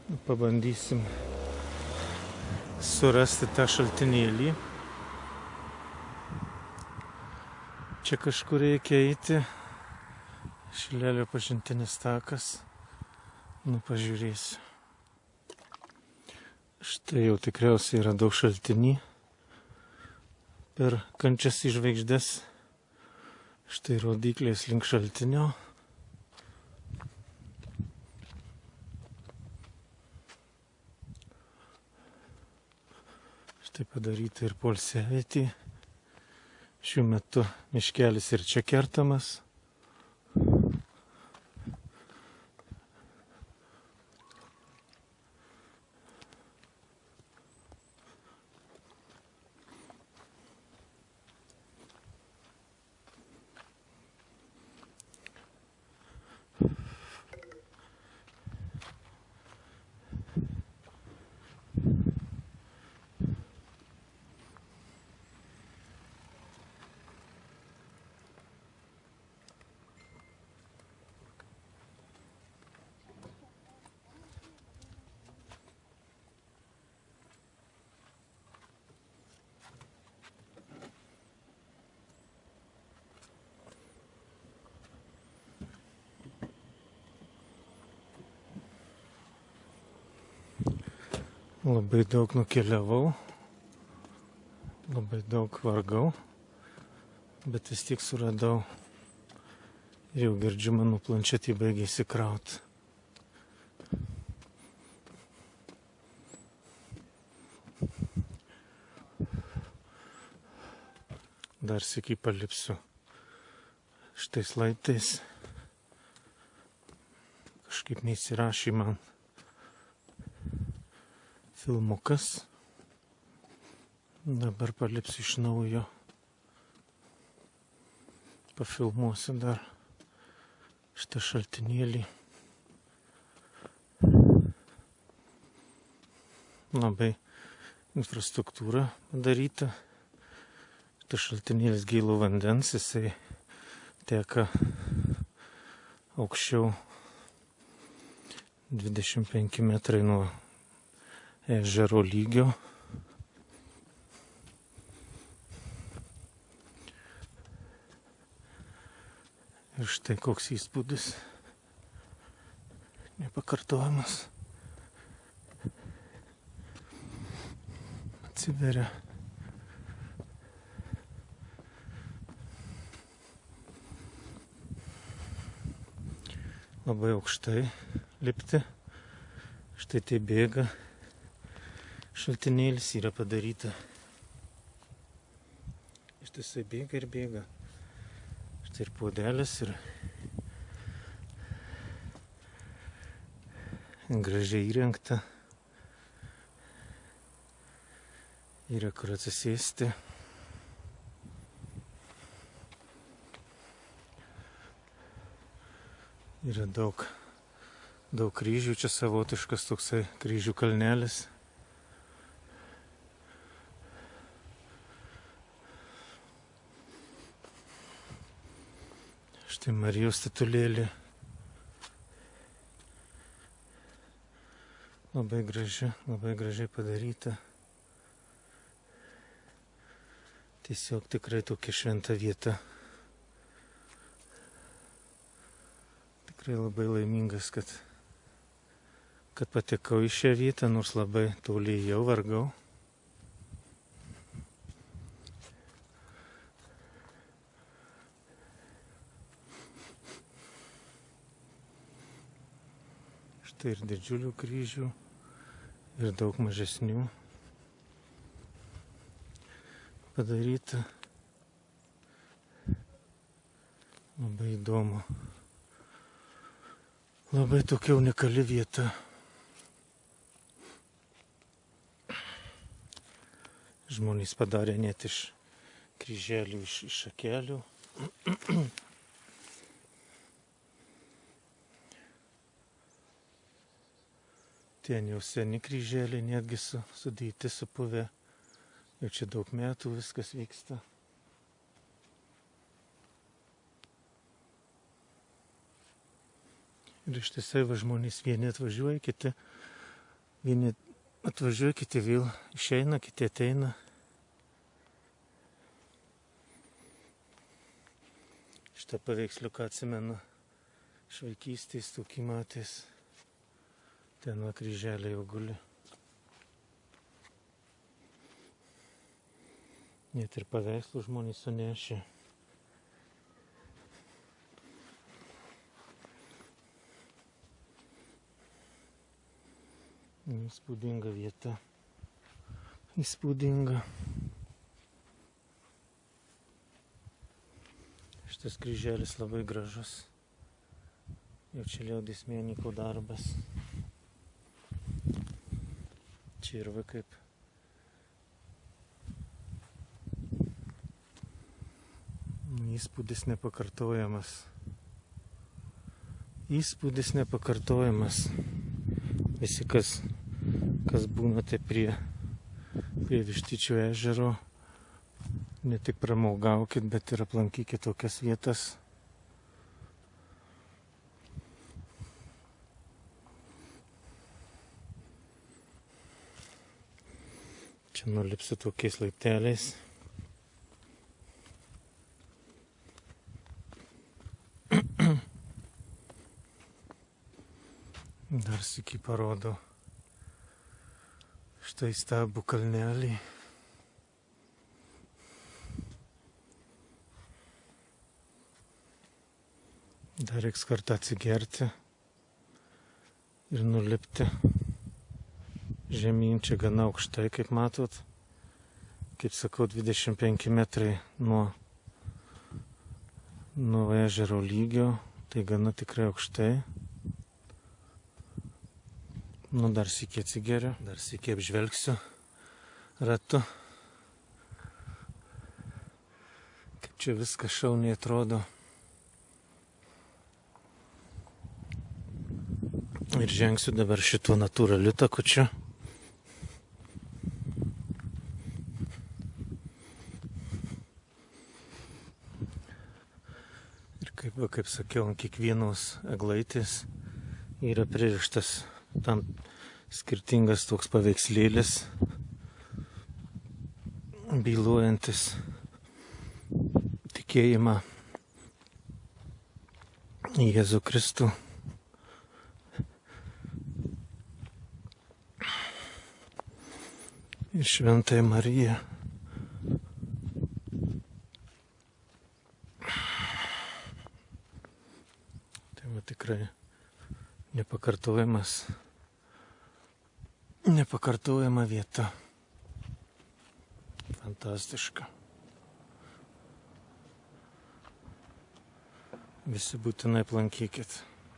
Pabandysim surasti tą šaltinėlį. Čia kažkur reikia eiti. Šilelio pažintinis takas. Pažiūrėsiu. Štai jau tikriausiai yra daug šaltinį. Per kančias į žvaigždes. Štai rodyklės link šaltinio. Štai padaryti ir poilsiavietė. Šiuo metu miškelis ir čia kertamas. Labai daug nukeliavau, labai daug vargau, bet vis tiek suradau ir jau girdžiu, mano planšetė baigė įsikrauti. Dar sykį palipsiu šitais laiptais. Kažkaip neįsirašė man filmukas. Dabar palipsiu iš naujo. Pafilmuosiu dar šitą šaltinėlį. Labai infrastruktūra padaryta. Šitas šaltinėlis gėlo vandens, jisai teka aukščiau 25 metrai nuo ežero lygio. Ir štai koks įspūdis. Nepakartojamas. Atsiveria. Labai aukštai lipti. Štai tai bėga. Šaltinėlis yra padaryta. Ištisai bėga ir bėga. Štai ir puodelis ir gražiai įrengta. Yra kur atsisėsti. Yra daug kryžių. Čia savotiškas toksai kryžių kalnelis. Štai Marijos statulėlė. Labai gražiai padaryta. Tiesiog tikrai tokia šventa vieta. Tikrai labai laimingas, kad patekau į šią vietą, nors labai toli jau vargau. Štai ir didžiulių kryžių, ir daug mažesnių padaryta. Labai įdomu. Labai tokia unikali vieta. Žmonės padarė net iš kryželių, iš šakelių. Ten jau seni kryželiai, netgi sudėti, supuvę. Jau čia daug metų viskas vyksta. Ir ištisai žmonės vieni atvažiuoja, kiti Vieni atvažiuoja, kiti vėl išeina, kiti ateina. Šitą paveiksliuką atsimenu iš vaikystės, tokį matęs. Ten va kryželiai jau guli. Net ir paveikslų žmonės sunešė. Įspūdinga vieta. Įspūdinga. Šitas kryželis labai gražus. Jau čia liaudės menininkų darbas. Čia ir va kaip. Įspūdis nepakartojamas. Įspūdis nepakartojamas. Visi, kas būnate prie Vištyčio ežero, ne tik pramogaukit, bet ir aplankykit tokias vietas. Čia nulipsiu tokiais laipteliais. Dar sykį parodo štai stabų kalnelį. Dar reiks kartą atsigerti ir nulipti žemyn. Čia gana aukštai, kaip matot. Kaip sakau, 25 metrai nuo ežero lygio. Tai gana tikrai aukštai. Nu, dar sykį atsigeriu, dar sykį apžvelgsiu ratu. Kaip čia viskas šauniai atrodo. Ir žengsiu dabar šituo natūraliu takučiu. Ir kaip sakiau, ant kiekvienos eglaitės yra pririštas tam skirtingas toks paveikslėlis, bylojantis tikėjimą į Jėzų Kristų. Ir Šventąją Mariją. Tai va tikrai nepakartojama vieta. Fantastiška. Visi būtinai aplankykit.